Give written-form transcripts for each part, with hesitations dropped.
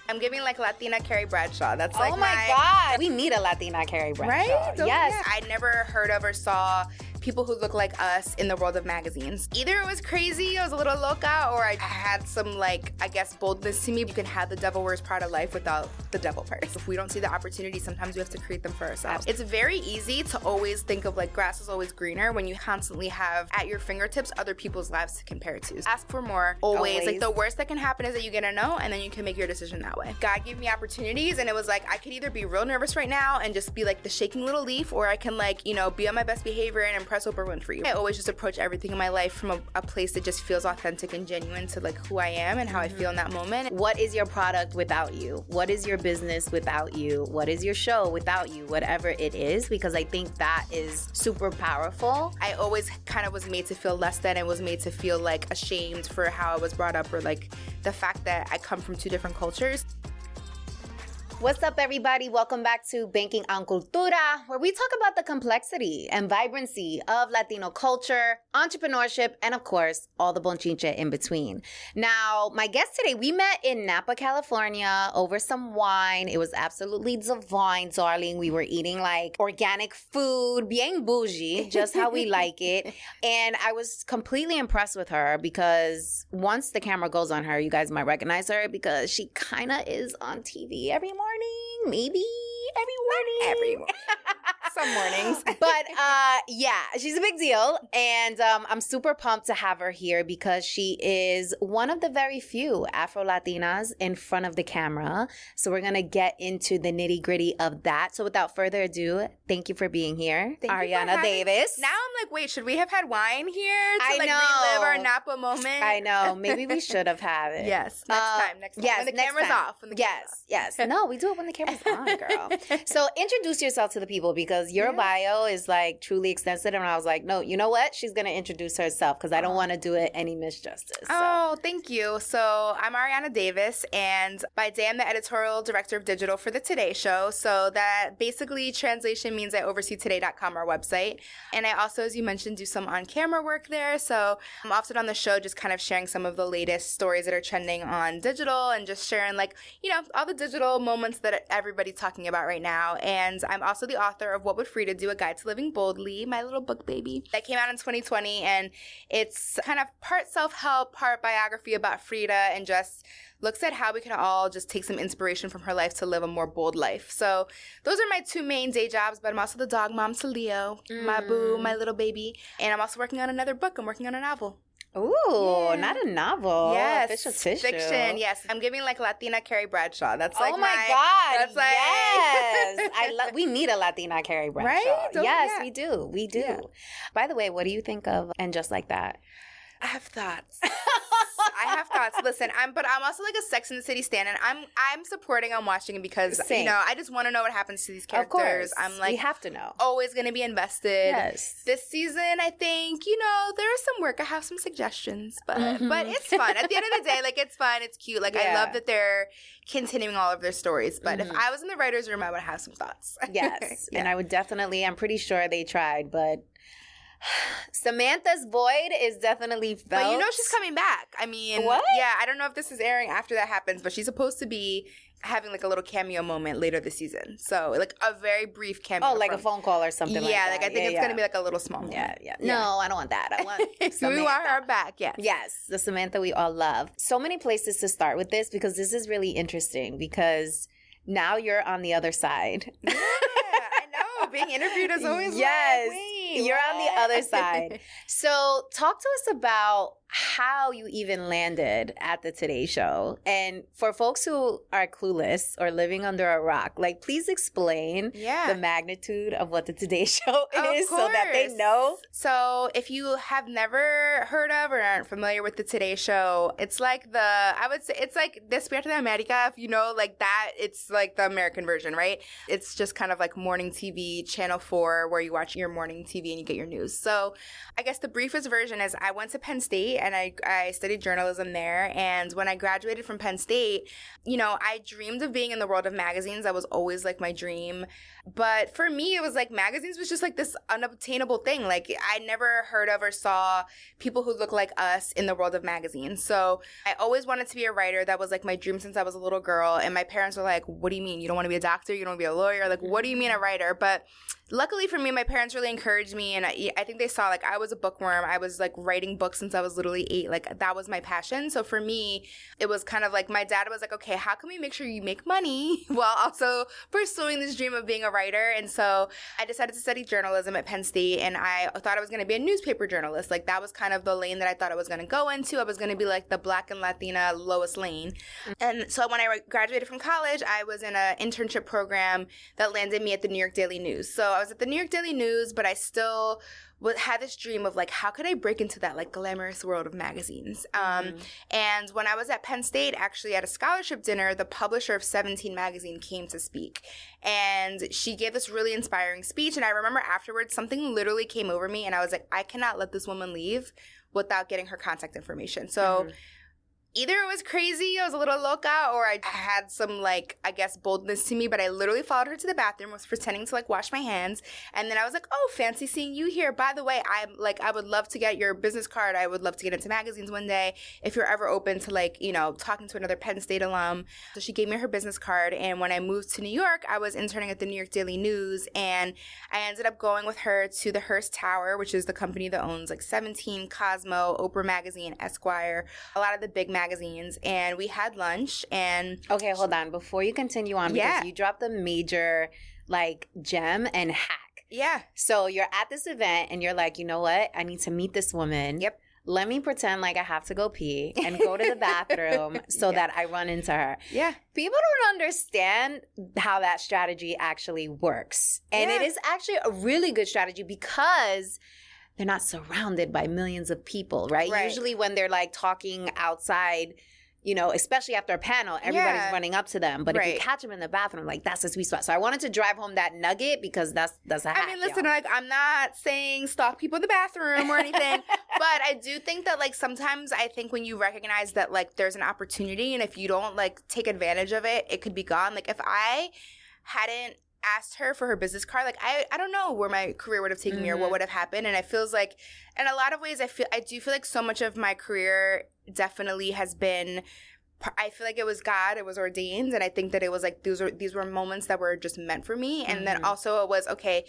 I'm giving like Latina Carrie Bradshaw. That's like oh my God. We need a Latina Carrie Bradshaw. Right? Yes. Yeah. I never heard of or saw people who look like us in the world of magazines. Either it was crazy, I was a little loca, or I had some, like, I guess, boldness to me. You can have the Devil Wears Prada life without the devil part. If we don't see the opportunity, sometimes we have to create them for ourselves. It's very easy to always think of, like, grass is always greener when you constantly have at your fingertips other people's lives to compare to. Ask for more, always. Like, the worst that can happen is that you get a no, and then you can make your decision that way. God gave me opportunities, and it was like, I could either be real nervous right now and just be, like, the shaking little leaf, or I can, like, you know, be on my best behavior and impress Oprah Winfrey. I always just approach everything in my life from a place that just feels authentic and genuine to like who I am and how I feel in that moment. What is your product without you? What is your business without you? What is your show without you? Whatever it is, because I think that is super powerful. I always kind of was made to feel less than, and was made to feel like ashamed for how I was brought up, or like the fact that I come from two different cultures. What's up, everybody? Welcome back to Banking on Cultura, where we talk about the complexity and vibrancy of Latino culture, entrepreneurship, and of course, all the bonchinche in between. Now, my guest today, we met in Napa, California over some wine. It was absolutely divine, darling. We were eating like organic food, bien bougie, just how we like it. And I was completely impressed with her because once the camera goes on her, you guys might recognize her because she kind of is on TV every morning. Maybe every morning. Some mornings. But yeah, she's a big deal. And I'm super pumped to have her here because she is one of the very few Afro-Latinas in front of the camera. So we're going to get into the nitty gritty of that. So without further ado, thank you for being here, Arianna Davis. Now I'm like, wait, should we have had wine here to I like know. relive our Napa moment? I know. Maybe we should have had it. Yes. Next time. Yes, when the next camera's time. off. When the Yes. No, we do it when the camera's on, girl. So introduce yourself to the people because your bio is like truly extensive. And I was like, no, you know what? She's going to introduce herself because I don't want to do it any misjustice. So. Oh, thank you. So I'm Arianna Davis, and by day I'm the editorial director of digital for the Today Show. So that basically translation means I oversee today.com, our website. And I also, as you mentioned, do some on-camera work there. So I'm often on the show just kind of sharing some of the latest stories that are trending on digital and just sharing like, you know, all the digital moments that everybody's talking about right now. And I'm also the author of What Would Frida Do? A Guide to Living Boldly, my little book baby. That came out in 2020, and it's kind of part self-help, part biography about Frida, and just looks at how we can all just take some inspiration from her life to live a more bold life. So those are my two main day jobs, but I'm also the dog mom to Leo, my boo, my little baby. And I'm also working on another book. I'm working on a novel. Ooh, not a novel. Yes. Official tissue. Fiction, yes. I'm giving like Latina Carrie Bradshaw. That's like oh my God. That's like, yes. We need a Latina Carrie Bradshaw. Right? Yes, we do. We do. Yeah. By the way, what do you think of And Just Like That? I have thoughts. Listen, I'm also like a Sex and the City stan, and I'm supporting on watching it because Same. you know I just want to know what happens to these characters. Of course. I'm like, we have to know. Always going to be invested. Yes. This season, I think there is some work. I have some suggestions, but it's fun. At the end of the day, like it's fun. It's cute. Like I love that they're continuing all of their stories. But if I was in the writer's room, I would have some thoughts. Yes, and I would definitely. I'm pretty sure they tried, but. Samantha's void is definitely felt. But you know she's coming back. I mean, what? Yeah, I don't know if this is airing after that happens, but she's supposed to be having like a little cameo moment later this season. So like a very brief cameo. Oh, like a phone call or something like that. Yeah, like I think it's going to be like a little small moment. Yeah. No, I don't want that. I want Samantha. We want her back, yes. Yes, the Samantha we all love. So many places to start with this because this is really interesting because now you're on the other side. Yeah, I know. Being interviewed is always yes, like, wait, you're on the other side. So talk to us about how you even landed at the Today Show. And for folks who are clueless or living under a rock, like please explain the magnitude of what the Today Show is so that they know. So if you have never heard of or aren't familiar with the Today Show, it's like I would say it's like Despierta de America, if you know, like that, it's like the American version, right? It's just kind of like morning TV, Channel 4, where you watch your morning TV and you get your news. So I guess the briefest version is I went to Penn State State, and I studied journalism there. And when I graduated from Penn State, you know, I dreamed of being in the world of magazines. That was always like my dream. But for me, it was like magazines was just like this unobtainable thing. Like I never heard of or saw people who look like us in the world of magazines. So I always wanted to be a writer. That was like my dream since I was a little girl. And my parents were like, what do you mean? You don't want to be a doctor? You don't want to be a lawyer? Like, what do you mean a writer? But luckily for me, my parents really encouraged me. And I think they saw like I was a bookworm. I was like writing books since I was literally 8. Like that was my passion. So for me, it was kind of like my dad was like, okay, how can we make sure you make money while also pursuing this dream of being a writer? And so I decided to study journalism at Penn State, and I thought I was going to be a newspaper journalist. Like that was kind of the lane that I thought I was going to go into. I was going to be like the Black and Latina Lois Lane. And so when I graduated from college, I was in an internship program that landed me at the New York Daily News. So I was at the New York Daily News, but I still had this dream of like, how could I break into that like glamorous world of magazines? And when I was at Penn State, actually at a scholarship dinner, the publisher of 17 magazine came to speak. And she gave this really inspiring speech. And I remember afterwards, something literally came over me and I was like, I cannot let this woman leave without getting her contact information. So either it was crazy, I was a little loca, or I had some, like, I guess, boldness to me, but I literally followed her to the bathroom, was pretending to, like, wash my hands, and then I was like, oh, fancy seeing you here. By the way, I would love to get your business card. I would love to get into magazines one day if you're ever open to, like, you know, talking to another Penn State alum. So she gave me her business card, and when I moved to New York, I was interning at the New York Daily News, and I ended up going with her to the Hearst Tower, which is the company that owns, like, 17, Cosmo, Oprah Magazine, Esquire, a lot of the big magazines, and we had lunch. And okay, hold on before you continue on, because you dropped a major like gem and hack. So you're at this event and you're like, you know what, I need to meet this woman. Let me pretend like I have to go pee and go to the bathroom so that I run into her. People don't understand how that strategy actually works, and it is actually a really good strategy because they're not surrounded by millions of people, right? Usually when they're like talking outside, you know, especially after a panel, everybody's running up to them. But if you catch them in the bathroom, like that's a sweet spot. So I wanted to drive home that nugget because that's a hack. I mean, listen, like I'm not saying stalk people in the bathroom or anything, but I do think that like sometimes I think when you recognize that like there's an opportunity and if you don't like take advantage of it, it could be gone. Like if I hadn't asked her for her business card, like I don't know where my career would have taken me or what would have happened. And it feels like in a lot of ways I do feel like so much of my career definitely has been, I feel like it was God, it was ordained, and I think that it was like these were moments that were just meant for me. And then also it was okay,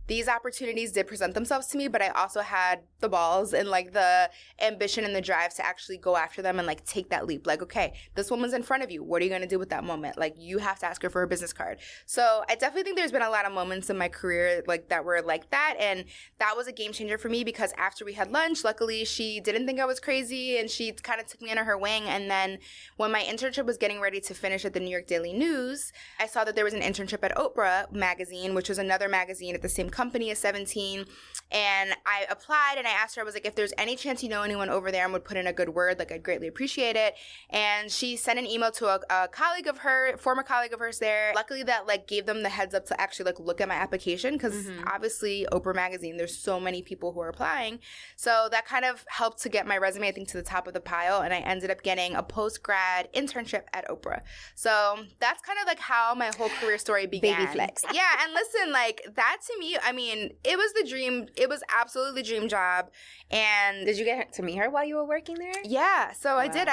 these opportunities did present themselves to me, but I also had the balls and like the ambition and the drive to actually go after them and like take that leap. Like, okay, this woman's in front of you. What are you going to do with that moment? Like you have to ask her for her business card. So I definitely think there's been a lot of moments in my career like that were like that. And that was a game changer for me because after we had lunch, luckily she didn't think I was crazy and she kind of took me under her wing. And then when my internship was getting ready to finish at the New York Daily News, I saw that there was an internship at Oprah magazine, which was another magazine at the same company as 17, and I applied and I asked her, I was like, if there's any chance you know anyone over there and would put in a good word, like I'd greatly appreciate it. And she sent an email to a colleague of her, former colleague of hers there. Luckily that like gave them the heads up to actually like look at my application because obviously Oprah magazine, there's so many people who are applying. So that kind of helped to get my resume, I think, to the top of the pile, and I ended up getting a post-grad internship at Oprah. So that's kind of like how my whole career story began. Baby flex. Yeah, and listen, like that to me, I mean, it was the dream. It was absolutely the dream job. And did you get to meet her while you were working there? Yeah, so I did.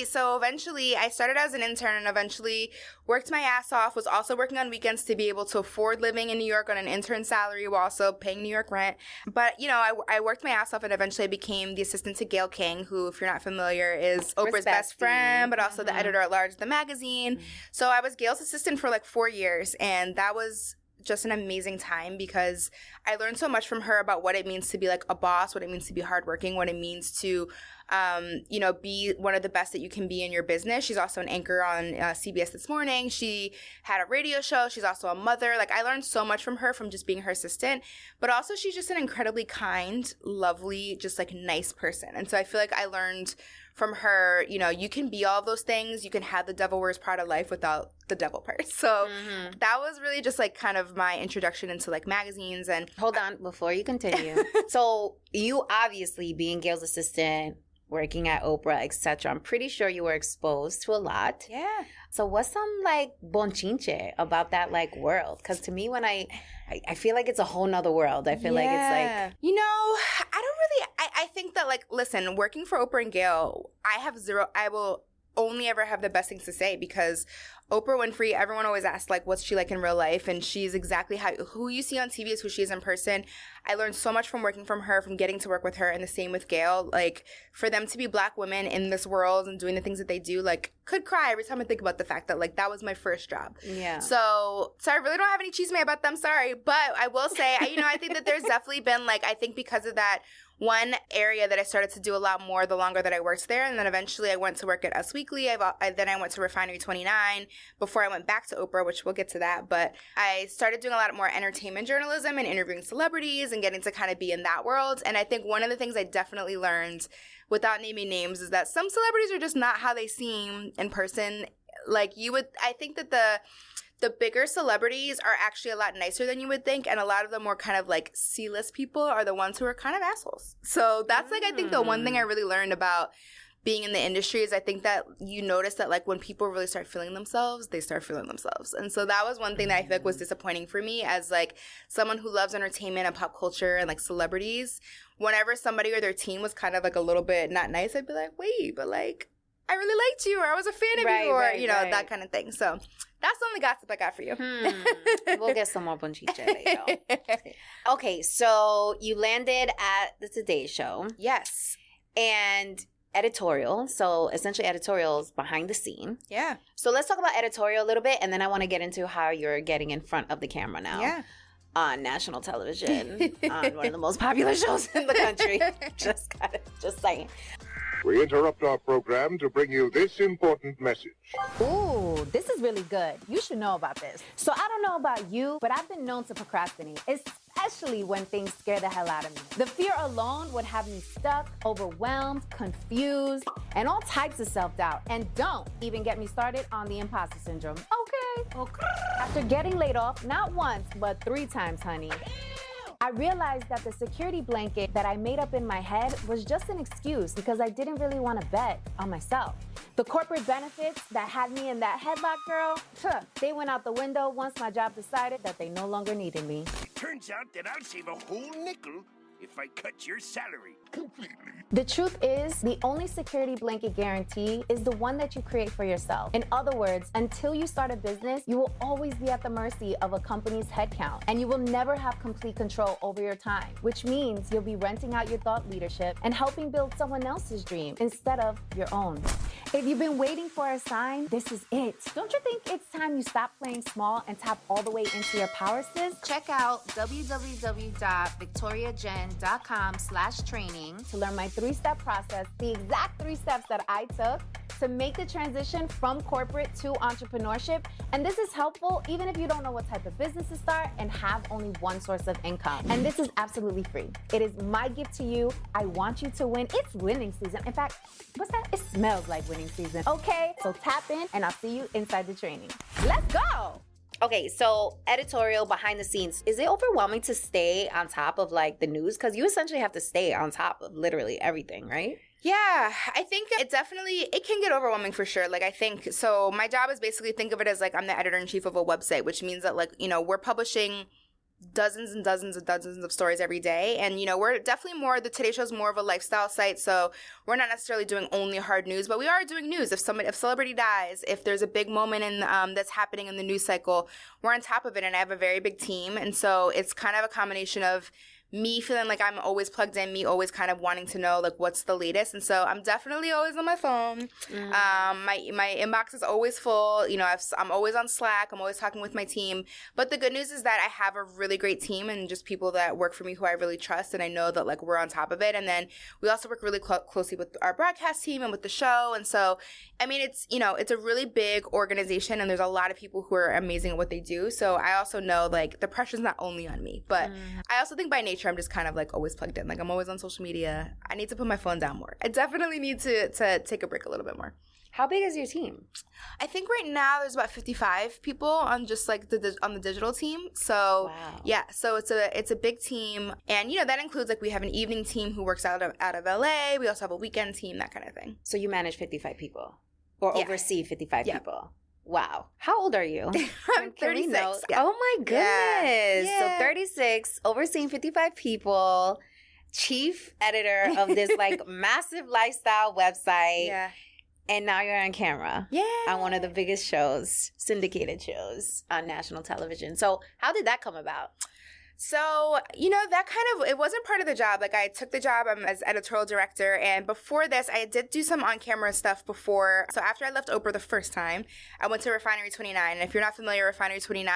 So eventually I started as an intern and eventually worked my ass off, was also working on weekends to be able to afford living in New York on an intern salary while also paying New York rent. But, you know, I worked my ass off and eventually I became the assistant to Gayle King, who, if you're not familiar, is Oprah's best friend, but also the editor at large of the magazine. So I was Gayle's assistant for like 4 years, and that was just an amazing time because I learned so much from her about what it means to be like a boss, what it means to be hardworking, what it means to, you know, be one of the best that you can be in your business. She's also an anchor on CBS This Morning. She had a radio show. She's also a mother. Like I learned so much from her from just being her assistant, but also she's just an incredibly kind, lovely, just like nice person. And so I feel like I learned from her, you know, you can be all those things. You can have the devil wears Prada life without the devil part. So that was really just like kind of my introduction into like magazines. And hold on, before you continue. So you obviously being Gayle's assistant working at Oprah, etc. I'm pretty sure you were exposed to a lot. Yeah. So what's some like bonchinche about that like world? Because to me, when I feel like it's a whole nother world. I feel like it's like, you know, I don't really. I think that like, listen, working for Oprah and Gayle, I will only ever have the best things to say because Oprah Winfrey, everyone always asks like, what's she like in real life? And she's exactly who you see on TV is who she is in person. I learned so much from working from her, from getting to work with her, and the same with Gayle. Like, for them to be Black women in this world and doing the things that they do, like, could cry every time I think about the fact that, like, that was my first job. Yeah. So I really don't have any chisme about them, sorry. But I will say, I think that there's definitely been, like, I think because of that, one area that I started to do a lot more the longer that I worked there, and then eventually I went to work at Us Weekly. Then I went to Refinery 29 before I went back to Oprah, which we'll get to that. But I started doing a lot more entertainment journalism and interviewing celebrities and getting to kind of be in that world. And I think one of the things I definitely learned, without naming names, is that some celebrities are just not how they seem in person. Like, I think that the bigger celebrities are actually a lot nicer than you would think, and a lot of the more kind of like C-list people are the ones who are kind of assholes. So that's like, I think the one thing I really learned about being in the industry is I think that you notice that like when people really start feeling themselves, they start feeling themselves. And so that was one thing that I feel like was disappointing for me as like someone who loves entertainment and pop culture and like celebrities. Whenever somebody or their team was kind of like a little bit not nice, I'd be like, wait, but like, I really liked you, or I was a fan of you, or, that kind of thing. So that's the only gossip I got for you. We'll get some more bonchinche later. Okay, so you landed at the Today Show. Yes. And Editorial. So essentially Editorial's behind the scene. Yeah. So let's talk about Editorial a little bit, and then I want to get into how you're getting in front of the camera now. Yeah. On national television, on one of the most popular shows in the country. Just saying. We interrupt our program to bring you this important message. Ooh, this is really good. You should know about this. So I don't know about you, but I've been known to procrastinate, especially when things scare the hell out of me. The fear alone would have me stuck, overwhelmed, confused, and all types of self-doubt. And don't even get me started on the imposter syndrome. Okay. After getting laid off, not once, but 3 times, honey, I realized that the security blanket that I made up in my head was just an excuse because I didn't really want to bet on myself. The corporate benefits that had me in that headlock, girl, they went out the window once my job decided that they no longer needed me. Turns out that I'll save a whole nickel if I cut your salary completely. The truth is, the only security blanket guarantee is the one that you create for yourself. In other words, until you start a business, you will always be at the mercy of a company's headcount, and you will never have complete control over your time, which means you'll be renting out your thought leadership and helping build someone else's dream instead of your own. If you've been waiting for a sign, this is it. Don't you think it's time you stop playing small and tap all the way into your power, sis? Check out www.victoriajen.com/training To learn my 3-step process, the exact 3 steps that I took to make the transition from corporate to entrepreneurship. And this is helpful even if you don't know what type of business to start and have only one source of income. And this is absolutely free. It is my gift to you. I want you to win. It's winning season. In fact, what's that? It smells like winning season. Okay, so tap in and I'll see you inside the training. Let's go. Okay, so Editorial, behind the scenes, is it overwhelming to stay on top of like the news? Because you essentially have to stay on top of literally everything, right? Yeah, I think it can get overwhelming for sure. Like, I think, so my job is basically, think of it as like I'm the editor-in-chief of a website, which means that like, we're publishing dozens and dozens and dozens of stories every day. And, we're definitely the Today Show is more of a lifestyle site. So we're not necessarily doing only hard news, but we are doing news. If celebrity dies, if there's a big moment in that's happening in the news cycle, we're on top of it. And I have a very big team. And so it's kind of a combination of me feeling like I'm always plugged in, me always kind of wanting to know like what's the latest. And so I'm definitely always on my phone. My inbox is always full. I'm always on Slack. I'm always talking with my team. But the good news is that I have a really great team and just people that work for me who I really trust, and I know that like we're on top of it. And then we also work really closely with our broadcast team and with the show. And so, I mean, it's a really big organization, and there's a lot of people who are amazing at what they do. So I also know like the pressure's not only on me, but I also think by nature I'm just kind of like always plugged in. Like I'm always on social media. I need to put my phone down more. I definitely need to take a break a little bit more. How big is your team? I think right now there's about 55 people on just like on the digital team. So yeah, so it's a big team, and that includes like we have an evening team who works out of LA. We also have a weekend team, that kind of thing. So you manage 55 people, or oversee 55 people. Wow. How old are you? I'm 36. Yeah. Oh my goodness. Yeah. So 36, overseeing 55 people, chief editor of this like massive lifestyle website. Yeah. And now you're on camera. Yeah. On one of the biggest shows, syndicated shows on national television. So how did that come about? So, that it wasn't part of the job. Like, I took the job as editorial director, and before this, I did do some on-camera stuff before. So after I left Oprah the first time, I went to Refinery 29. And if you're not familiar, Refinery 29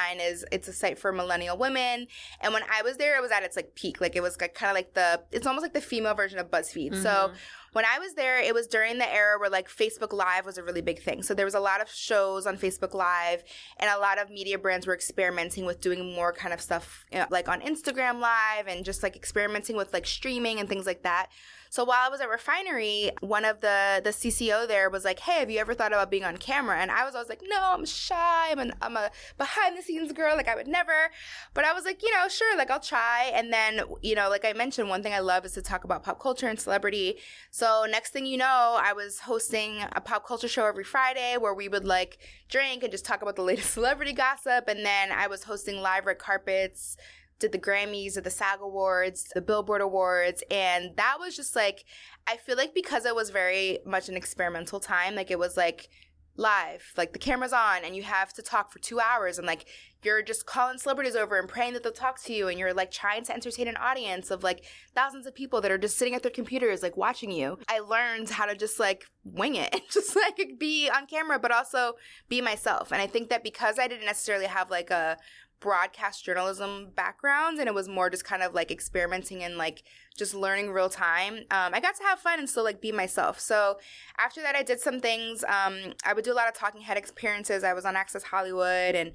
it's a site for millennial women. And when I was there, it was at its, like, peak. Like, it was like, kind of like it's almost like the female version of BuzzFeed. Mm-hmm. So when I was there, it was during the era where, like, Facebook Live was a really big thing. So there was a lot of shows on Facebook Live, and a lot of media brands were experimenting with doing more kind of stuff, like on Instagram Live, and just, like, experimenting with, like, streaming and things like that. So while I was at Refinery, one of the CCO there was like, hey, have you ever thought about being on camera? And I was always like, no, I'm shy. I'm a behind-the-scenes girl. Like, I would never. But I was like, sure, like, I'll try. And then, like I mentioned, one thing I love is to talk about pop culture and celebrity. So next thing you know, I was hosting a pop culture show every Friday where we would, like, drink and just talk about the latest celebrity gossip. And then I was hosting live red carpets, did the Grammys, did the SAG Awards, the Billboard Awards, and that was just like, I feel like because it was very much an experimental time, like it was like live, like the camera's on and you have to talk for 2 hours, and like you're just calling celebrities over and praying that they'll talk to you, and you're like trying to entertain an audience of like thousands of people that are just sitting at their computers like watching you. I learned how to just like wing it and just like be on camera but also be myself. And I think that because I didn't necessarily have like a broadcast journalism background, and it was more just kind of like experimenting and like just learning real time, I got to have fun and still like be myself. So after that, I did some things. I would do a lot of talking head appearances. I was on Access Hollywood and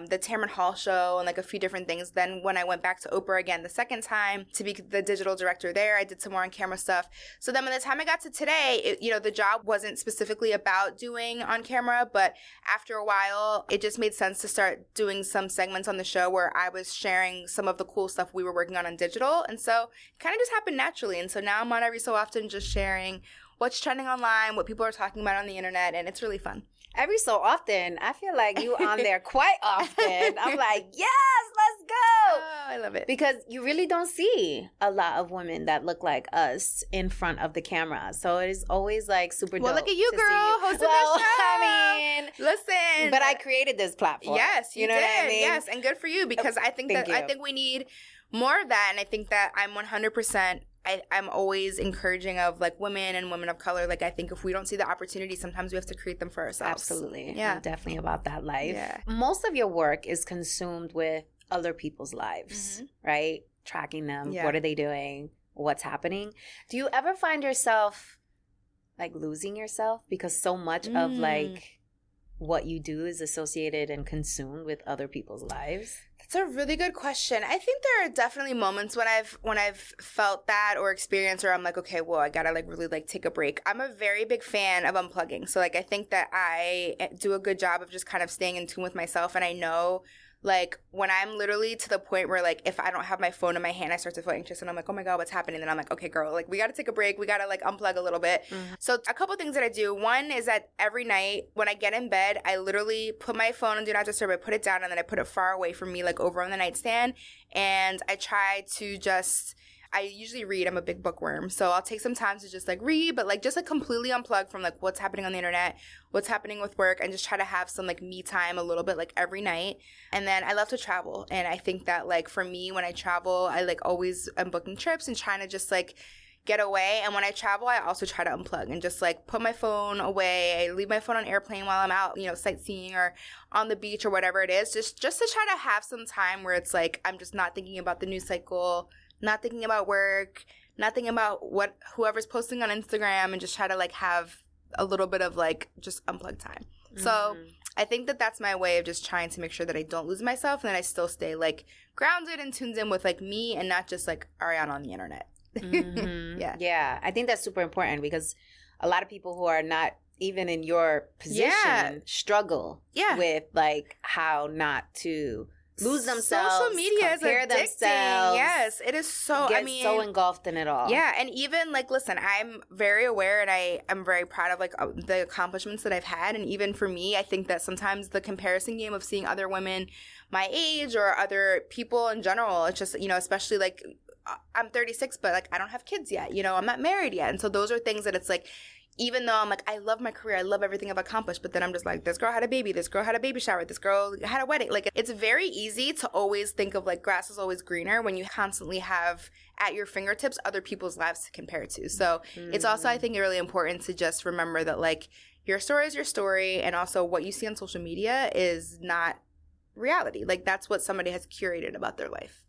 the Tamron Hall show and like a few different things. Then when I went back to Oprah again the second time to be the digital director there, I did some more on camera stuff. So then by the time I got to today, the job wasn't specifically about doing on camera, but after a while, it just made sense to start doing some segments on the show where I was sharing some of the cool stuff we were working on digital. And so it kind of just happened naturally. And so now I'm on every so often just sharing what's trending online, what people are talking about on the internet, and it's really fun. Every so often, I feel like you on there quite often. I'm like, yes, let's go. Oh, I love it. Because you really don't see a lot of women that look like us in front of the camera. So it is always like super dope. Well, look at you, girl, hosting this show. I mean, listen. But I created this platform. Yes, you know did. what I mean? Yes, and good for you, because I think we need more of that, and I think that I'm 100%. I'm always encouraging of like women and women of color. Like, I think if we don't see the opportunity, sometimes we have to create them for ourselves. Absolutely. Yeah. I'm definitely about that life. Yeah. Most of your work is consumed with other people's lives, right? Tracking them. Yeah. What are they doing? What's happening? Do you ever find yourself like losing yourself because so much of like what you do is associated and consumed with other people's lives? It's a really good question. I think there are definitely moments when I've felt that or experienced where I'm like, okay, well, I gotta like really like take a break. I'm a very big fan of unplugging. So like I think that I do a good job of just kind of staying in tune with myself, and I know like when I'm literally to the point where like if I don't have my phone in my hand, I start to feel anxious and I'm like, oh my God, what's happening? And then I'm like, okay, girl, like we got to take a break. We got to like unplug a little bit. So a couple things that I do. One is that every night when I get in bed, I literally put my phone on Do Not Disturb. I put it down and then I put it far away from me, like over on the nightstand. And I try to I usually read. I'm a big bookworm. So I'll take some time to just like read, but like just like completely unplug from like what's happening on the internet, what's happening with work, and just try to have some like me time a little bit like every night. And then I love to travel. And I think that like for me, when I travel, I like always am booking trips and trying to just like get away. And when I travel, I also try to unplug and just like put my phone away. I leave my phone on airplane while I'm out, sightseeing or on the beach or whatever it is, just to try to have some time where it's like I'm just not thinking about the news cycle, not thinking about work, not thinking about whoever's posting on Instagram, and just try to like have a little bit of like just unplugged time. So I think that that's my way of just trying to make sure that I don't lose myself and that I still stay like grounded and tuned in with like me and not just like Arianna on the internet. Yeah. I think that's super important because a lot of people who are not even in your position struggle with like how not to lose themselves. Social media is addicting. Themselves, yes, it is so. Get so engulfed in it all. Yeah, and even like, listen, I'm very aware, and I am very proud of like the accomplishments that I've had. And even for me, I think that sometimes the comparison game of seeing other women my age or other people in general, it's just, you know, especially like I'm 36, but like I don't have kids yet. You know, I'm not married yet, and so those are things that it's like. Even though I'm like, I love my career, I love everything I've accomplished, but then I'm just like, this girl had a baby, this girl had a baby shower, this girl had a wedding. Like, it's very easy to always think of like grass is always greener when you constantly have at your fingertips other people's lives to compare to. So it's also, I think, really important to just remember that like your story is your story, and also what you see on social media is not reality. Like, that's what somebody has curated about their life.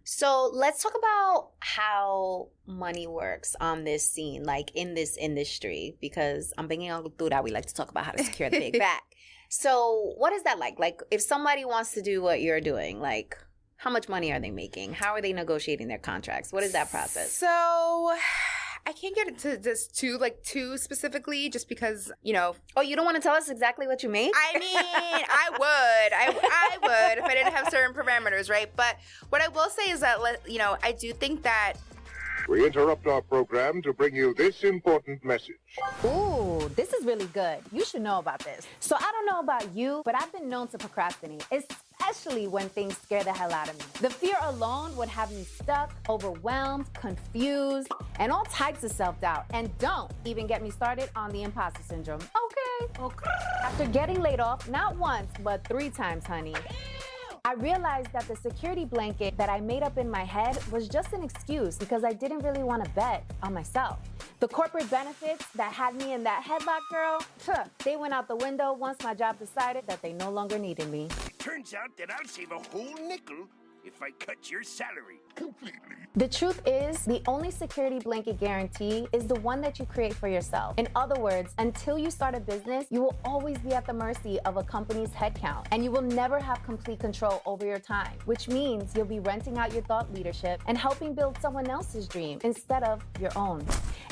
So let's talk about how money works on this scene, like in this industry, because I'm banging on cultura, we like to talk about how to secure the big bag. So what is that like? Like, if somebody wants to do what you're doing, like, how much money are they making? How are they negotiating their contracts? What is that process? So I can't get into this too specifically, just because, you know. Oh, you don't want to tell us exactly what you make? I mean, I would if I didn't have certain parameters, right? But what I will say is that, you know, I do think that. We interrupt our program to bring you this important message. Ooh, this is really good. You should know about this. So I don't know about you, but I've been known to procrastinate, especially when things scare the hell out of me. The fear alone would have me stuck, overwhelmed, confused, and all types of self-doubt. And don't even get me started on the imposter syndrome. Okay. After getting laid off, not once, but 3 times, honey, I realized that the security blanket that I made up in my head was just an excuse because I didn't really want to bet on myself. The corporate benefits that had me in that headlock, girl, they went out the window once my job decided that they no longer needed me. Turns out that I'll save a whole nickel if I cut your salary completely. The truth is, the only security blanket guarantee is the one that you create for yourself. In other words, until you start a business, you will always be at the mercy of a company's headcount, and you will never have complete control over your time, which means you'll be renting out your thought leadership and helping build someone else's dream instead of your own.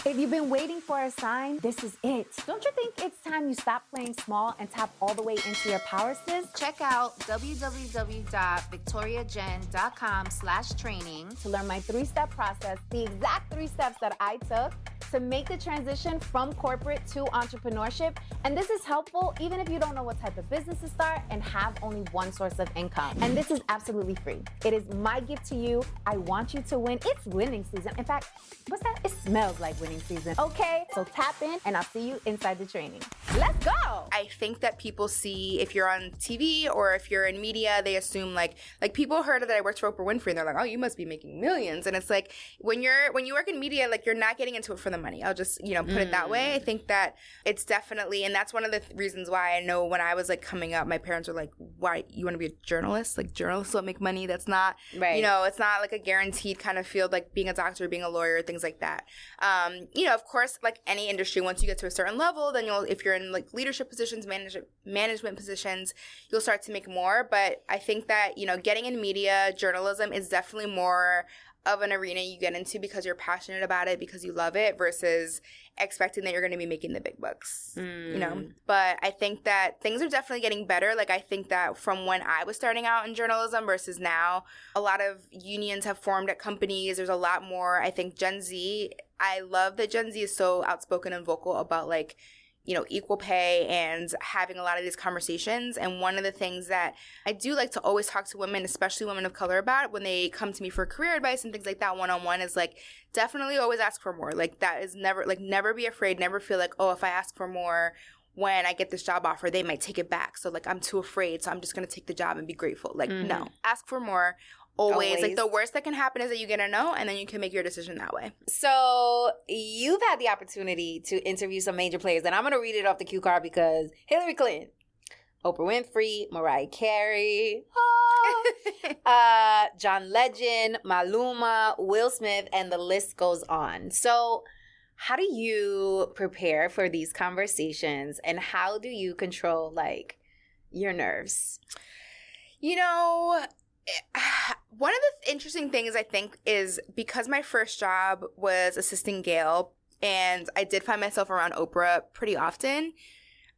If you've been waiting for a sign, this is it. Don't you think it's time you stop playing small and tap all the way into your power, sis? Check out www.victoriajen.com/training to learn my 3-step process, the exact 3 steps that I took to make the transition from corporate to entrepreneurship. And this is helpful even if you don't know what type of business to start and have only one source of income. And this is absolutely free. It is my gift to you. I want you to win. It's winning season. In fact, what's that? It smells like winning season. Okay, so tap in and I'll see you inside the training. Let's go. I think that people see, if you're on TV or if you're in media, they assume like people heard that I worked for Oprah Winfrey and they're like, oh, you must be making millions. And it's like, when you work in media, like, you're not getting into it for the money. I'll just, you know, put it that way. I think that it's definitely, and that's one of the reasons why I know when I was like coming up, my parents were like, why, you want to be a journalist? Like, journalists don't make money. That's not, you know, it's not like a guaranteed kind of field, like being a doctor, being a lawyer, things like that. You know, of course, like any industry, once you get to a certain level, then if you're in like leadership positions, management positions, you'll start to make more. But I think that, you know, getting in media, journalism is definitely more of an arena you get into because you're passionate about it, because you love it, versus expecting that you're going to be making the big bucks, you know? But I think that things are definitely getting better. Like, I think that from when I was starting out in journalism versus now, a lot of unions have formed at companies. There's a lot more. I think Gen Z, I love that Gen Z is so outspoken and vocal about, like, you know, equal pay and having a lot of these conversations. And one of the things that I do like to always talk to women, especially women of color, about when they come to me for career advice and things like that one-on-one is like, definitely always ask for more. Like, that is never be afraid, never feel like, oh, if I ask for more when I get this job offer, they might take it back. So like, I'm too afraid, so I'm just going to take the job and be grateful. Like, no, ask for more. Always. Like, the worst that can happen is that you get a no, and then you can make your decision that way. So you've had the opportunity to interview some major players, and I'm going to read it off the cue card because Hillary Clinton, Oprah Winfrey, Mariah Carey, John Legend, Maluma, Will Smith, and the list goes on. So how do you prepare for these conversations, and how do you control, like, your nerves? You know, one of the interesting things I think is because my first job was assisting Gayle and I did find myself around Oprah pretty often,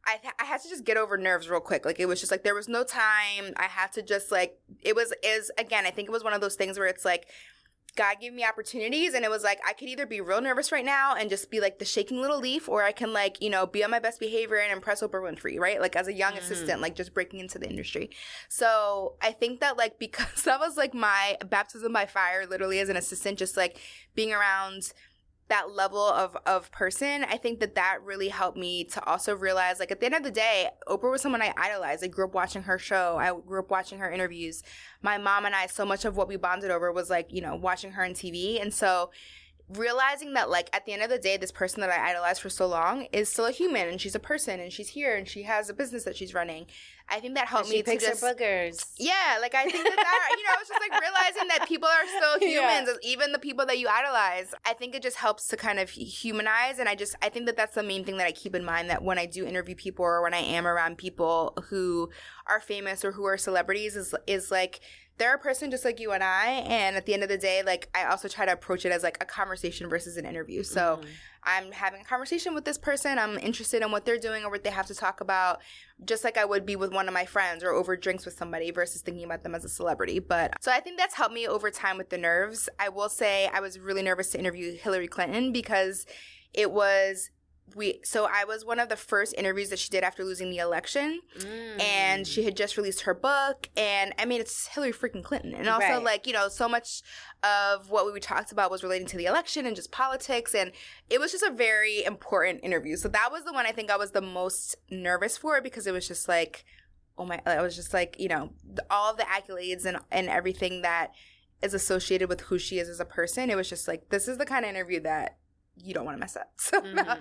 I had to just get over nerves real quick. Like, it was just like, there was no time. I had to just like, again, I think it was one of those things where it's like, God gave me opportunities, and it was like, I could either be real nervous right now and just be like the shaking little leaf, or I can like, be on my best behavior and impress Oprah Winfrey, right? Like, as a young assistant, like just breaking into the industry. So I think that like, because that was like my baptism by fire, literally as an assistant, just like being around that level of person, I think that really helped me to also realize, like, at the end of the day, Oprah was someone I idolized. I grew up watching her show. I grew up watching her interviews. My mom and I, so much of what we bonded over was, like, watching her on TV. And so realizing that, like, at the end of the day, this person that I idolized for so long is still a human, and she's a person, and she's here, and she has a business that she's running. I think that helped me to just... She picks her boogers. Yeah, like, I think that, it's just, like, realizing that people are still humans, even the people that you idolize. I think it just helps to kind of humanize, and I think that that's the main thing that I keep in mind, that when I do interview people or when I am around people who are famous or who are celebrities is like, they're a person just like you and I, and at the end of the day, like, I also try to approach it as, like, a conversation versus an interview. So I'm having a conversation with this person. I'm interested in what they're doing or what they have to talk about, just like I would be with one of my friends or over drinks with somebody versus thinking about them as a celebrity. But so I think that's helped me over time with the nerves. I will say I was really nervous to interview Hillary Clinton because it was... So I was one of the first interviews that she did after losing the election, and she had just released her book, and I mean, it's Hillary freaking Clinton, and also like, so much of what we talked about was relating to the election and just politics, and it was just a very important interview. So that was the one I think I was the most nervous for, because it was just like, I was just like, all of the accolades and everything that is associated with who she is as a person. It was just like, this is the kind of interview that you don't want to mess up. So that one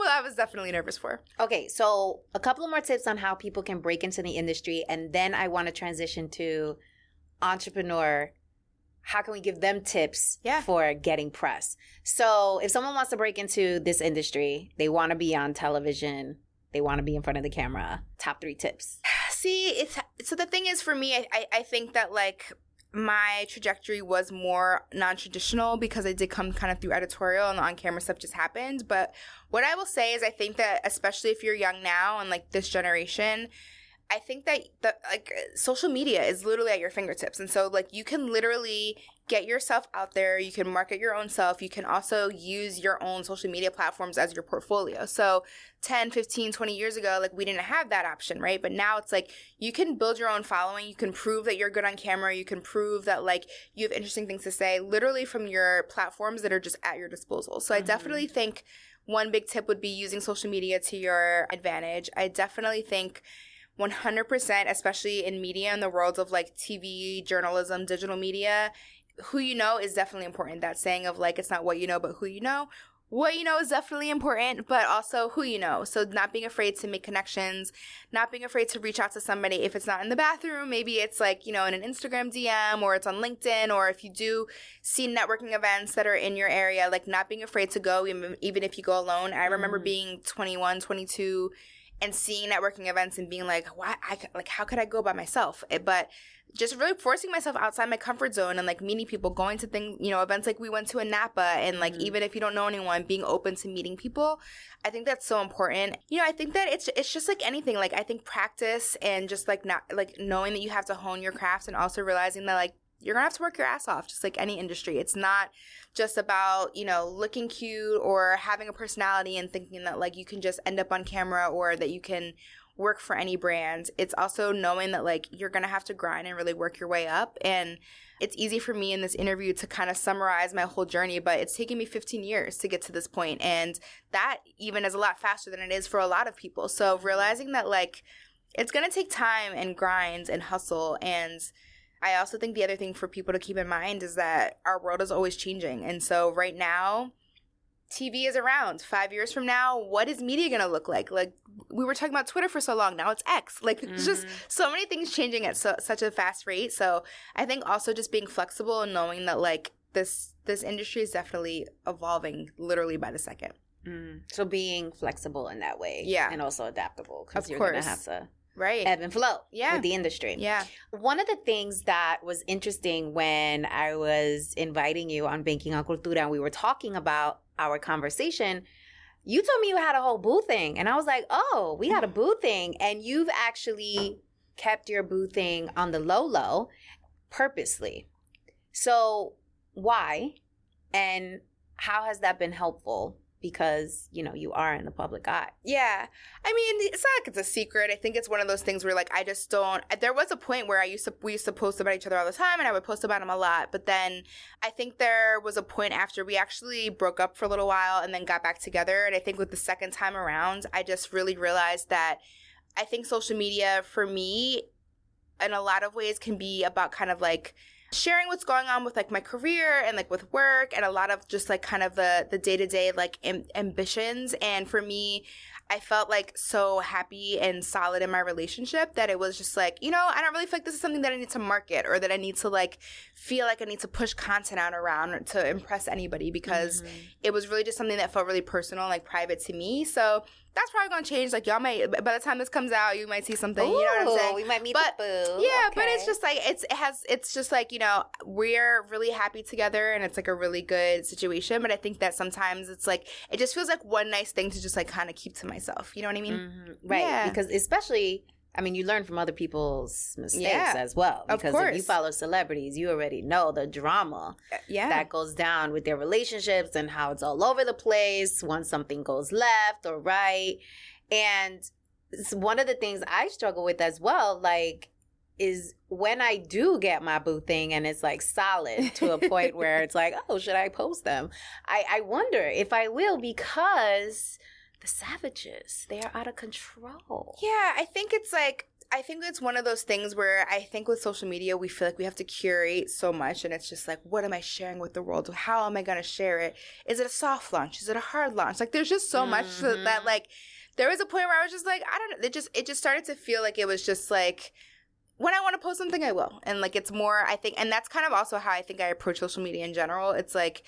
I was definitely nervous for. Okay, so a couple of more tips on how people can break into the industry, and then I want to transition to entrepreneur. How can we give them tips for getting press? So if someone wants to break into this industry, they want to be on television, they want to be in front of the camera, top 3 tips. See, so the thing is, for me, I think that, like, my trajectory was more non-traditional because I did come kind of through editorial, and the on-camera stuff just happened. But what I will say is, I think that especially if you're young now and like this generation, I think that social media is literally at your fingertips. And so, like, you can literally get yourself out there. You can market your own self. You can also use your own social media platforms as your portfolio. So 10, 15, 20 years ago, like, we didn't have that option, right? But now it's like, you can build your own following. You can prove that you're good on camera. You can prove that, like, you have interesting things to say, literally from your platforms that are just at your disposal. So I definitely think one big tip would be using social media to your advantage. I definitely think 100%, especially in media, in the world of like TV, journalism, digital media, who you know is definitely important. That saying of like, it's not what you know, but who you know. What you know is definitely important, but also who you know. So not being afraid to make connections, not being afraid to reach out to somebody. If it's not in the bathroom, maybe it's like, in an Instagram DM, or it's on LinkedIn, or if you do see networking events that are in your area, like not being afraid to go, even if you go alone. I remember being 21, 22, and seeing networking events and being like, why? How could I go by myself? But just really forcing myself outside my comfort zone and like meeting people, going to things, events like we went to in Napa, and like even if you don't know anyone, being open to meeting people. I think that's so important. I think that it's just like anything. Like, I think practice and just like not like knowing that you have to hone your craft, and also realizing that like you're gonna have to work your ass off, just like any industry. It's not just about, looking cute or having a personality and thinking that like you can just end up on camera or that you can work for any brand. It's also knowing that like you're gonna have to grind and really work your way up. And it's easy for me in this interview to kind of summarize my whole journey, but it's taken me 15 years to get to this point. And that even is a lot faster than it is for a lot of people. So realizing that like it's gonna take time and grind and hustle. And I also think the other thing for people to keep in mind is that our world is always changing. And so right now, TV is around. 5 years from now, what is media going to look like? Like, we were talking about Twitter for so long. Now it's X. Like, it's just so many things changing at such a fast rate. So I think also just being flexible and knowing that, like, this industry is definitely evolving literally by the second. So being flexible in that way. Yeah. And also adaptable. Because you're course. going to have to... Right. Ebb and flow with the industry. Yeah. One of the things that was interesting when I was inviting you on Banking on Cultura, and we were talking about our conversation, you told me you had a whole boo thing. And I was like, oh, we had a boo thing. And you've actually kept your boo thing on the low purposely. So why? And how has that been helpful? Because, you know, you are in the public eye. Yeah. I mean, it's not like it's a secret. I think it's one of those things where, like, I just don't. There was a point where we used to post about each other all the time, and I would post about him a lot. But then I think there was a point after we actually broke up for a little while and then got back together. And I think with the second time around, I just really realized that I think social media for me in a lot of ways can be about kind of like sharing what's going on with like my career and like with work and a lot of just like kind of the day-to-day like ambitions. And for me, I felt like so happy and solid in my relationship that it was just like, you know, I don't really feel like this is something that I need to market or that I need to like feel like I need to push content out around to impress anybody, because it was really just something that felt really personal, like private to me. So that's probably going to change. Like, y'all might, by the time this comes out, you might see something. Ooh, you know what I'm saying? We might meet but, the boo. Yeah, okay. but it's just like, it's just like, you know, we're really happy together and it's like a really good situation. But I think that sometimes it's like, it just feels like one nice thing to just like kind of keep to myself. You know what I mean? Right. Yeah. Because especially, I mean, you learn from other people's mistakes as well. Because if you follow celebrities, you already know the drama that goes down with their relationships and how it's all over the place once something goes left or right. And one of the things I struggle with as well, like, is when I do get my boo thing and it's like solid to a point where it's like, oh, should I post them? I wonder if I will, because the savages, they are out of control. Yeah, I think it's one of those things where I think with social media, we feel like we have to curate so much. And it's just like, what am I sharing with the world? How am I going to share it? Is it a soft launch? Is it a hard launch? Like, there's just so much that, like, there was a point where I was just like, I don't know. It just started to feel like it was just like, when I want to post something, I will. And like, it's more, I think, and that's kind of also how I think I approach social media in general. It's like,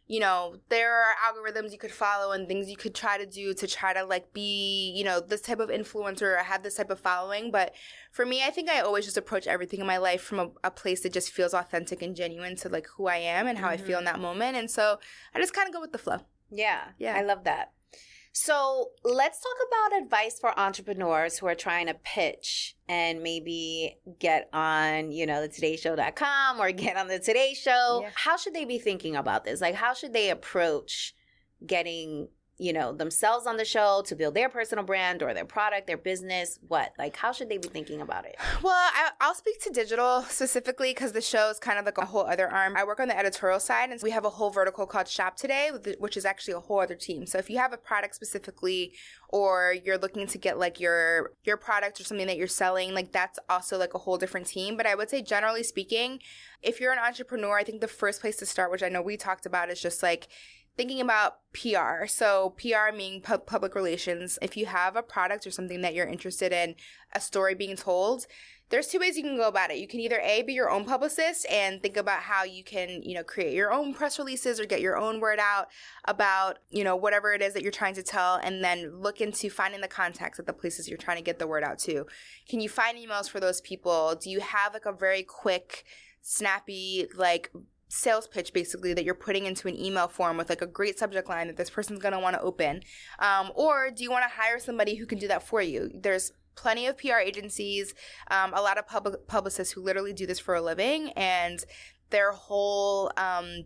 you know, there are algorithms you could follow and things you could try to do to try to like be, you know, this type of influencer or have this type of following. But for me, I think I always just approach everything in my life from a place that just feels authentic and genuine to like who I am and how I feel in that moment. And so I just kind of go with the flow. Yeah. I love that. So let's talk about advice for entrepreneurs who are trying to pitch and maybe get on, you know, the todayshow.com or get on the Today Show. Yeah. How should they be thinking about this? Like, how should they approach getting, you know, themselves on the show to build their personal brand or their product, their business? What? Like, how should they be thinking about it? Well, I'll speak to digital specifically because the show is kind of like a whole other arm. I work on the editorial side, and we have a whole vertical called Shop Today, which is actually a whole other team. So if you have a product specifically, or you're looking to get like your product or something that you're selling, like that's also like a whole different team. But I would say generally speaking, if you're an entrepreneur, I think the first place to start, which I know we talked about, is just like thinking about PR. So PR meaning public relations. If you have a product or something that you're interested in, a story being told, there's two ways you can go about it. You can either A, be your own publicist and think about how you can, you know, create your own press releases or get your own word out about, you know, whatever it is that you're trying to tell, and then look into finding the contacts at the places you're trying to get the word out to. Can you find emails for those people? Do you have like a very quick, snappy, like sales pitch basically that you're putting into an email form with like a great subject line that this person's going to want to open? Or do you want to hire somebody who can do that for you? There's plenty of PR agencies, a lot of publicists who literally do this for a living, and their whole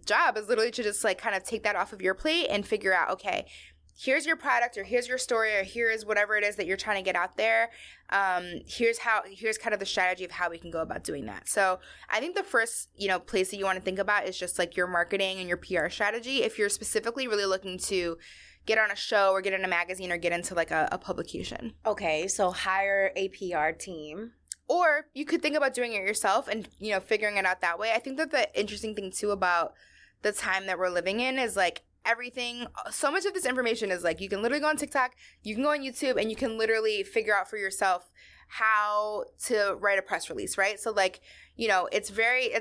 job is literally to just like kind of take that off of your plate and figure out, okay, here's your product, or here's your story, or here is whatever it is that you're trying to get out there. Here's kind of the strategy of how we can go about doing that. So I think the first, you know, place that you want to think about is just like your marketing and your PR strategy. If you're specifically really looking to get on a show or get in a magazine or get into like a publication. Okay, so hire a PR team. Or you could think about doing it yourself and, you know, figuring it out that way. I think that the interesting thing too about the time that we're living in is like everything, so much of this information is like, you can literally go on TikTok, you can go on YouTube, and you can literally figure out for yourself how to write a press release, right? So like, you know, it's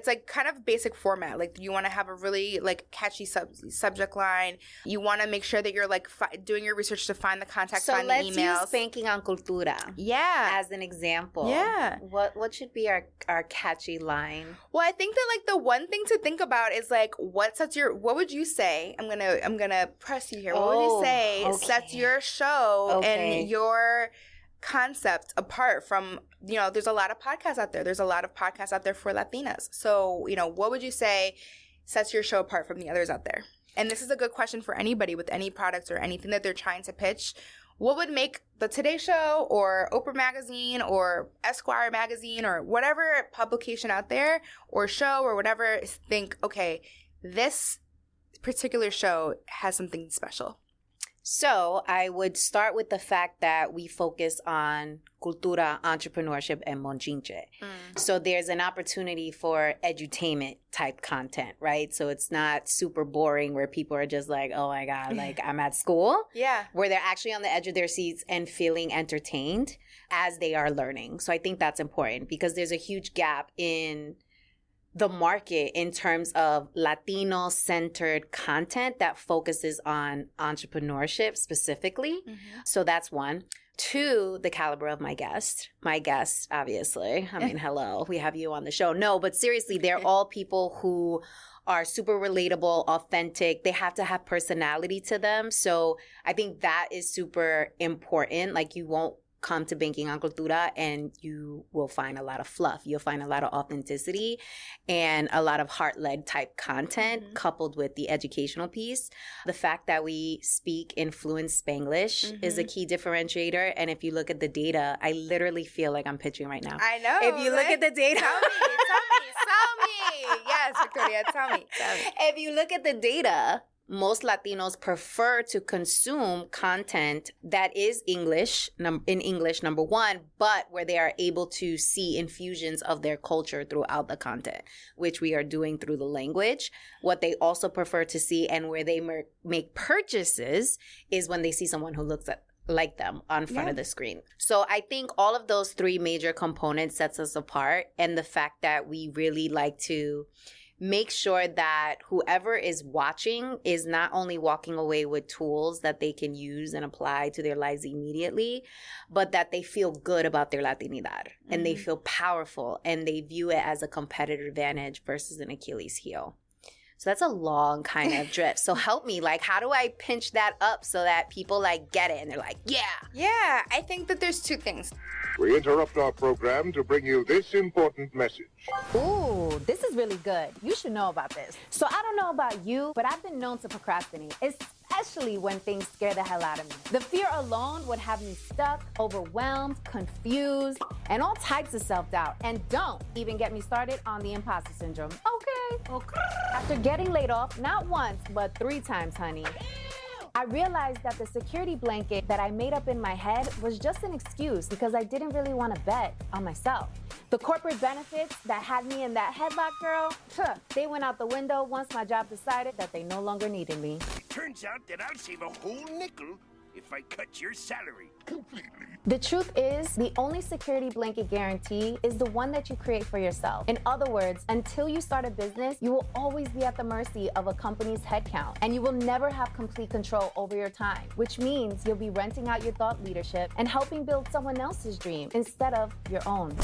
like kind of basic format. Like you want to have a really like catchy subject line. You want to make sure that you're like doing your research to find the contact, find the emails. So let's use Banking on Cultura as an example. Yeah. What should be our catchy line? Well, I think that like the one thing to think about is like what would you say? I'm gonna press you here. What would you say sets your show and your concept apart from, you know, there's a lot of podcasts out there. There's a lot of podcasts out there for Latinas. So, you know, what would you say sets your show apart from the others out there? And this is a good question for anybody with any products or anything that they're trying to pitch. What would make the Today Show or Oprah Magazine or Esquire Magazine or whatever publication out there or show or whatever think, okay, this particular show has something special? So I would start with the fact that we focus on cultura, entrepreneurship, and monchinche. So there's an opportunity for edutainment type content, right? So it's not super boring where people are just like, oh my God, like I'm at school. Yeah. Where they're actually on the edge of their seats and feeling entertained as they are learning. So I think that's important because there's a huge gap in the market in terms of Latino-centered content that focuses on entrepreneurship specifically. So that's one. Two, the caliber of my guest. My guest, obviously. I mean, hello, we have you on the show. No, but seriously, they're all people who are super relatable, authentic. They have to have personality to them. So I think that is super important. Like you won't come to Banking on Cultura and you will find a lot of fluff. You'll find a lot of authenticity and a lot of heart-led type content coupled with the educational piece. The fact that we speak in fluent Spanglish is a key differentiator. And if you look at the data, I literally feel like I'm pitching right now. I know. If you look at the data. Tell me. Yes, Victoria, tell me. If you look at the data, most Latinos prefer to consume content that is English, in English, number one, but where they are able to see infusions of their culture throughout the content, which we are doing through the language. What they also prefer to see and where they make purchases is when they see someone who looks like them on front of the screen. So I think all of those three major components sets us apart, and the fact that we really like to make sure that whoever is watching is not only walking away with tools that they can use and apply to their lives immediately, but that they feel good about their Latinidad and they feel powerful and they view it as a competitive advantage versus an Achilles heel. So that's a long kind of drift. So help me, like, how do I pinch that up so that people like get it and they're like, yeah. Yeah, I think that there's two things. We interrupt our program to bring you this important message. Ooh, this is really good. You should know about this. So I don't know about you, but I've been known to procrastinate, especially when things scare the hell out of me. The fear alone would have me stuck, overwhelmed, confused, and all types of self-doubt. And don't even get me started on the imposter syndrome. Okay. After getting laid off, not once, but 3 times, honey, I realized that the security blanket that I made up in my head was just an excuse because I didn't really want to bet on myself. The corporate benefits that had me in that headlock, girl, they went out the window once my job decided that they no longer needed me. Turns out that I'll save a whole nickel if I cut your salary completely. The truth is, the only security blanket guarantee is the one that you create for yourself. In other words, until you start a business, you will always be at the mercy of a company's headcount, and you will never have complete control over your time, which means you'll be renting out your thought leadership and helping build someone else's dream instead of your own.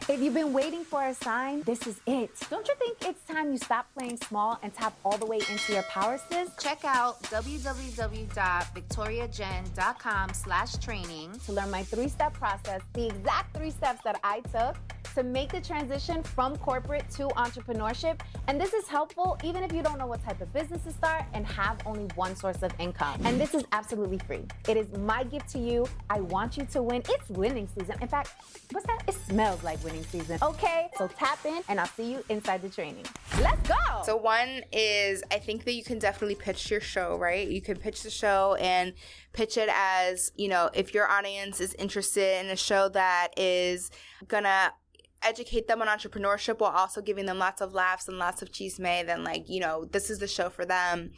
If you've been waiting for a sign, this is it. Don't you think it's time you stop playing small and tap all the way into your power, sis? Check out www.victoriajen.com/training to learn my 3-step process, the exact 3 steps that I took to make the transition from corporate to entrepreneurship. And this is helpful even if you don't know what type of business to start and have only one source of income. And this is absolutely free. It is my gift to you. I want you to win. It's winning season. In fact, what's that? It smells like winning season. Okay, so tap in and I'll see you inside the training. Let's go. So one is, I think that you can definitely pitch your show, right? You can pitch the show and pitch it as, you know, if your audience is interested in a show that is gonna educate them on entrepreneurship while also giving them lots of laughs and lots of chisme, then, like, you know, this is the show for them.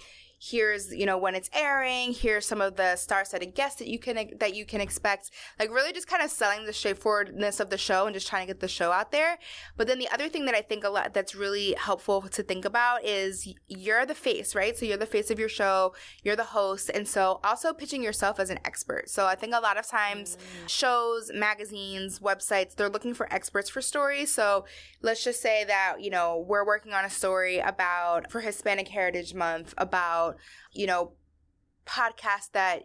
here's, when it's airing, here's some of the star-studded guests that you can expect. Like, really just kind of selling the straightforwardness of the show and just trying to get the show out there. But then the other thing that I think a lot that's really helpful to think about is you're the face, right? So you're the face of your show, you're the host, and so also pitching yourself as an expert. So I think a lot of times shows, magazines, websites, they're looking for experts for stories. So let's just say that, we're working on a story for Hispanic Heritage Month about, podcasts that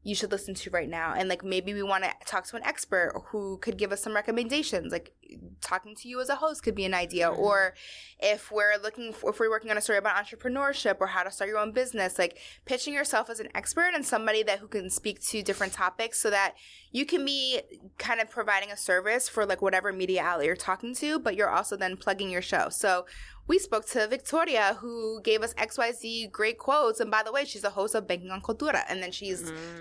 you should listen to right now. And like, maybe we want to talk to an expert who could give us some recommendations. Like, talking to you as a host could be an idea. Or if we're working on a story about entrepreneurship or how to start your own business, like pitching yourself as an expert and somebody who can speak to different topics so that you can be kind of providing a service for like whatever media outlet you're talking to, but you're also then plugging your show. So we spoke to Victoria, who gave us XYZ great quotes. And by the way, she's a host of Banking on Cultura. And then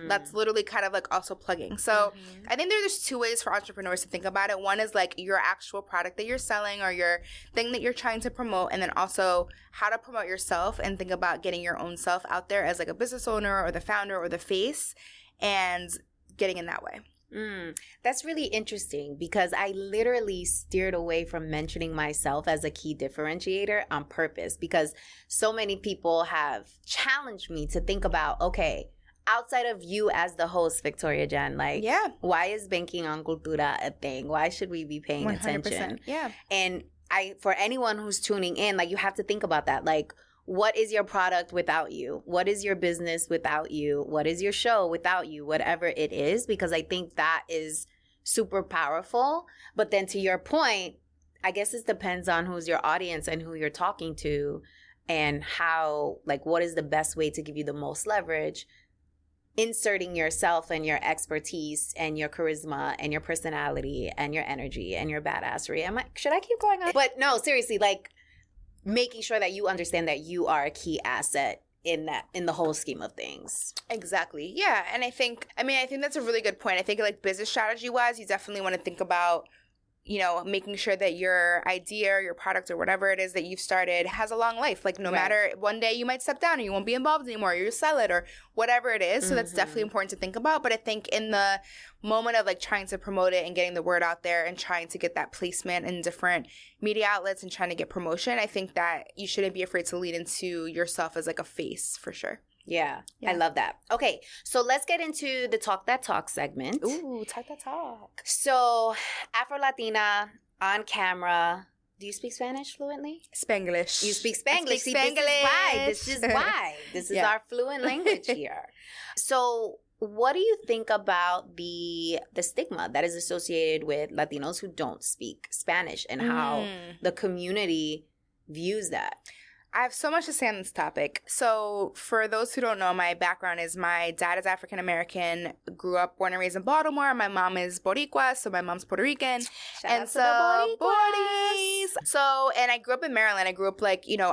that's literally kind of like also plugging. So I think there's two ways for entrepreneurs to think about it. One is like your actual product that you're selling or your thing that you're trying to promote. And then also how to promote yourself and think about getting your own self out there as like a business owner or the founder or the face and getting in that way. That's really interesting because I literally steered away from mentioning myself as a key differentiator on purpose because so many people have challenged me to think about, okay, outside of you as the host, Victoria Jenn, like, why is Banking on Cultura a thing? Why should we be paying 100%. attention? Yeah. And for anyone who's tuning in, like, you have to think about that. Like, what is your product without you? What is your business without you? What is your show without you? Whatever it is, because I think that is super powerful. But then to your point, I guess it depends on who's your audience and who you're talking to and how, like, what is the best way to give you the most leverage. Inserting yourself and your expertise and your charisma and your personality and your energy and your badassery. Should I keep going on? But no, seriously, like, making sure that you understand that you are a key asset in the whole scheme of things. Exactly. Yeah. And I think that's a really good point. I think like business strategy wise, you definitely want to think about, making sure that your idea or your product or whatever it is that you've started has a long life. Like no matter, one day you might step down and you won't be involved anymore, or you sell it or whatever it is. So that's definitely important to think about. But I think in the moment of like trying to promote it and getting the word out there and trying to get that placement in different media outlets and trying to get promotion, I think that you shouldn't be afraid to lean into yourself as like a face for sure. Yeah, I love that. Okay, so let's get into the Talk That Talk segment. Ooh, Talk That Talk. So, Afro-Latina, on camera. Do you speak Spanish fluently? Spanglish. You speak Spanglish. See, this is why. This is our fluent language here. So, what do you think about the stigma that is associated with Latinos who don't speak Spanish and how the community views that? I have so much to say on this topic. So for those who don't know, my background is my dad is African-American, grew up, born and raised in Baltimore. My mom is Boricua, so my mom's Puerto Rican. And I grew up in Maryland. I grew up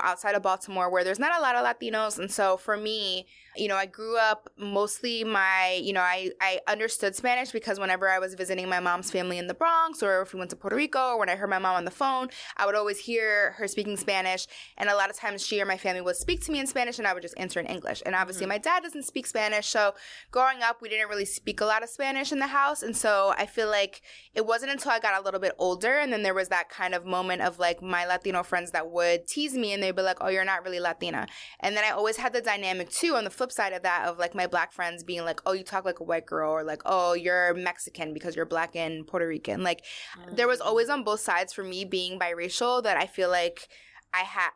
outside of Baltimore where there's not a lot of Latinos. And so for me, I grew up mostly I understood Spanish because whenever I was visiting my mom's family in the Bronx or if we went to Puerto Rico or when I heard my mom on the phone, I would always hear her speaking Spanish. And a lot of times she or my family would speak to me in Spanish and I would just answer in English. And obviously my dad doesn't speak Spanish. So growing up, we didn't really speak a lot of Spanish in the house. And so I feel like it wasn't until I got a little bit older and then there was that kind of moment of like my Latino friends that would tease me and they'd be like, oh, you're not really Latina. And then I always had the dynamic too on the flip side of that of like my black friends being like, oh, you talk like a white girl or like, oh, you're Mexican because you're black and Puerto Rican. Like there was always on both sides for me being biracial that I feel like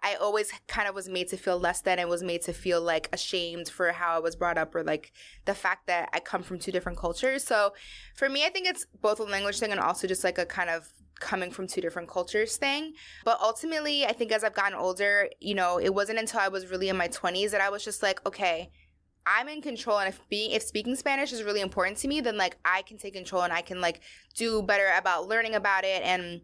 I always kind of was made to feel less than and was made to feel like ashamed for how I was brought up or like the fact that I come from two different cultures. So for me, I think it's both a language thing and also just like a kind of coming from two different cultures thing. But ultimately, I think as I've gotten older, it wasn't until I was really in my 20s that I was just like, okay, I'm in control, and if speaking Spanish is really important to me, then like I can take control and I can like do better about learning about it. And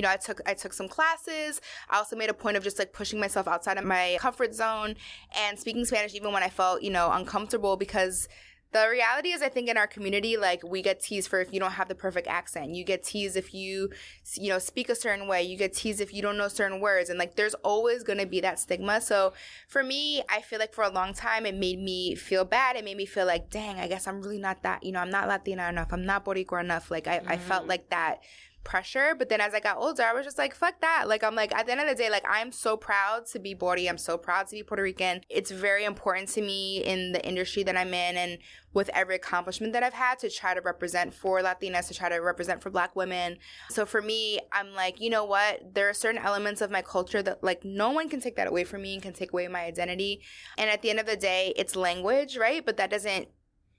I took some classes. I also made a point of just like pushing myself outside of my comfort zone and speaking Spanish even when I felt uncomfortable, because The reality is, I think in our community, like, we get teased for if you don't have the perfect accent. You get teased if you speak a certain way. You get teased if you don't know certain words. And, like, there's always going to be that stigma. So for me, I feel like for a long time, it made me feel bad. It made me feel like, dang, I guess I'm really not that, I'm not Latina enough. I'm not Boricua enough. Like, I felt like that pressure. But then as I got older, I was just like, fuck that. Like, I'm like, at the end of the day, like, I'm so proud to be Bori. I'm so proud to be Puerto Rican. It's very important to me in the industry that I'm in and with every accomplishment that I've had to try to represent for Latinas, to try to represent for Black women. So for me, I'm like, you know what? There are certain elements of my culture that, like, no one can take that away from me and can take away my identity. And at the end of the day, it's language, right? But that doesn't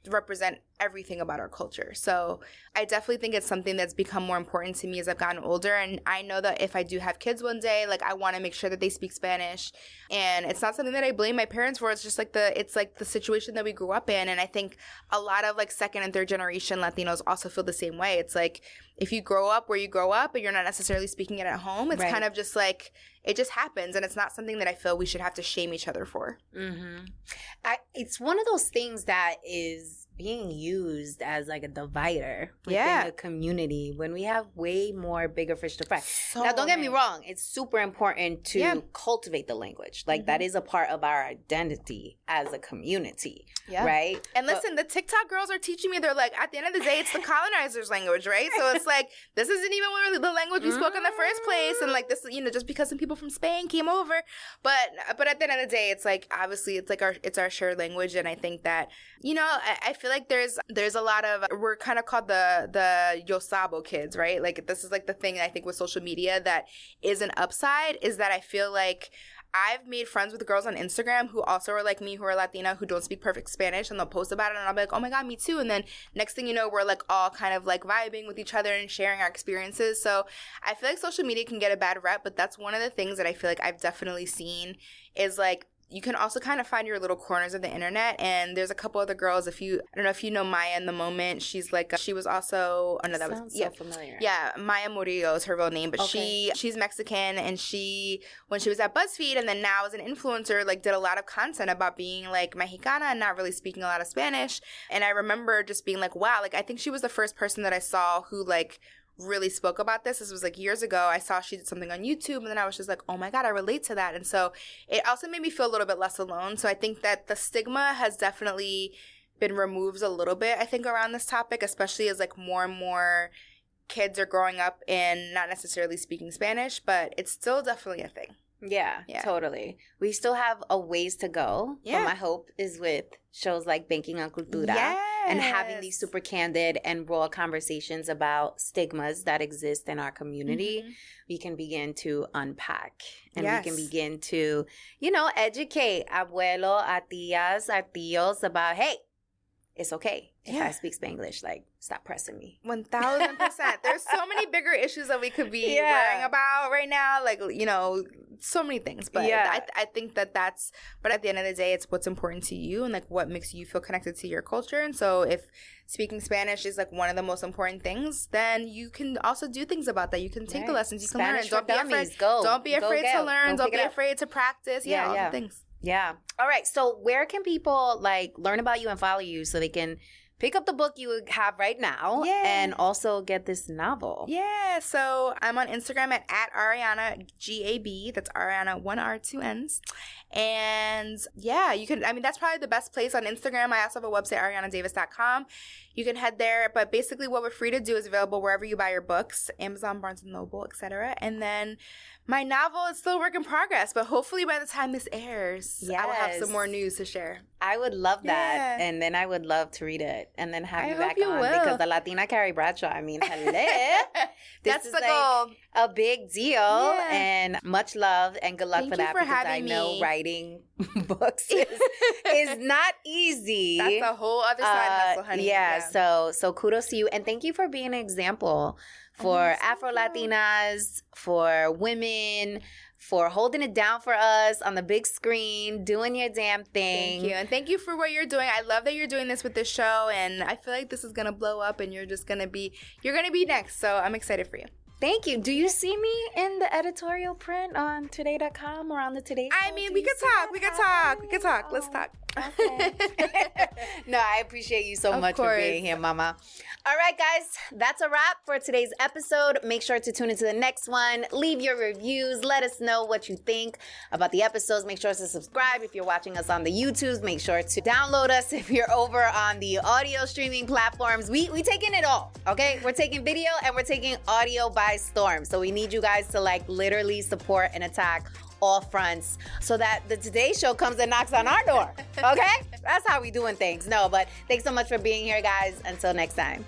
represent everything about our culture. So I definitely think it's something that's become more important to me as I've gotten older. And I know that if I do have kids one day, like, I want to make sure that they speak Spanish. And it's not something that I blame my parents for. It's just like the situation that we grew up in. And I think a lot of, like, second and third generation Latinos also feel the same way. It's like, if you grow up where you grow up and you're not necessarily speaking it at home, it's kind of just like, it just happens. And it's not something that I feel we should have to shame each other for. Mm-hmm. It's one of those things that is being used as like a divider within the community when we have way more bigger fish to fry. Now, don't get me wrong. It's super important to cultivate the language. Like, that is a part of our identity as a community, right? And listen, the TikTok girls are teaching me, they're like, at the end of the day, it's the colonizers' language, right? So it's like, this isn't even really the language we spoke in the first place. And like this, just because some people from Spain came over. But at the end of the day, it's like, obviously, it's like it's our shared language. And I think that, I feel like there's a lot of, we're kind of called the Yo Sabo kids, right? Like, this is like the thing I think with social media that is an upside, is that I feel like I've made friends with girls on Instagram who also are like me, who are Latina, who don't speak perfect Spanish, and they'll post about it, and I'll be like, oh my God, me too. And then next thing you know, we're like all kind of like vibing with each other and sharing our experiences. So I feel like social media can get a bad rep, but that's one of the things that I feel like I've definitely seen is like, you can also kind of find your little corners of the internet. And there's a couple other girls, I don't know if you know Maya in the Moment. She's like, she was also, oh no, that sounds was, so familiar. Yeah, Maya Murillo is her real name, but she's Mexican, and when she was at BuzzFeed and then now as an influencer, like, did a lot of content about being like Mexicana and not really speaking a lot of Spanish. And I remember just being like, wow, like, I think she was the first person that I saw who like really spoke about this. This was like years ago. I saw she did something on YouTube, and then I was just like, oh my God, I relate to that. And so it also made me feel a little bit less alone. So I think that the stigma has definitely been removed a little bit, I think, around this topic, especially as like more and more kids are growing up and not necessarily speaking Spanish, but it's still definitely a thing. Yeah, totally. We still have a ways to go. Yeah. But my hope is with shows like Banking on Cultura and having these super candid and raw conversations about stigmas that exist in our community, we can begin to unpack and we can begin to, educate abuelo, a tías, a tíos about, hey, it's okay if I speak Spanglish. Like, stop pressing me. 1,000%. There's so many bigger issues that we could be worrying about right now. Like, so many things. But I think but at the end of the day, it's what's important to you and like what makes you feel connected to your culture. And so if speaking Spanish is like one of the most important things, then you can also do things about that. You can take the lessons, you can learn. Don't be afraid to learn. Don't be afraid to practice. All the things. Yeah. All right. So where can people like learn about you and follow you so they can pick up the book you have right now and also get this novel? Yeah. So I'm on Instagram at Arianna GAB. That's Arianna, 1 R, 2 N's. And you can, that's probably the best place on Instagram. I also have a website, ariannadavis.com. You can head there, but basically what we're free to do is available wherever you buy your books, Amazon, Barnes & Noble, etc. And then my novel is still a work in progress, but hopefully by the time this airs, I will have some more news to share. I would love that. Yeah. And then I would love to read it and then have you hope back you on will. because the Latina Carrie Bradshaw, hello. That's the like goal. A big deal and much love and good luck Thank for that you for because I having know me. Writing books is not easy. That's a whole other side hustle, honey. Yeah, so kudos to you and thank you for being an example for Afro-Latinas, for women, for holding it down for us on the big screen, doing your damn thing. Thank you. And thank you for what you're doing. I love that you're doing this with this show, and I feel like this is going to blow up, and you're going to be next. So I'm excited for you. Thank you. Do you see me in the editorial print on today.com or on the Today Show? I mean, we could talk. Let's talk. Okay. No, I appreciate you so much for being here, Mama. All right, guys, that's a wrap for today's episode. Make sure to tune into the next one. Leave your reviews. Let us know what you think about the episodes. Make sure to subscribe if you're watching us on the YouTubes. Make sure to download us if you're over on the audio streaming platforms. We taking it all, okay? We're taking video and we're taking audio by storm. So we need you guys to like literally support and attack all fronts so that the Today Show comes and knocks on our door, okay? That's how we doing things. No, but thanks so much for being here, guys. Until next time.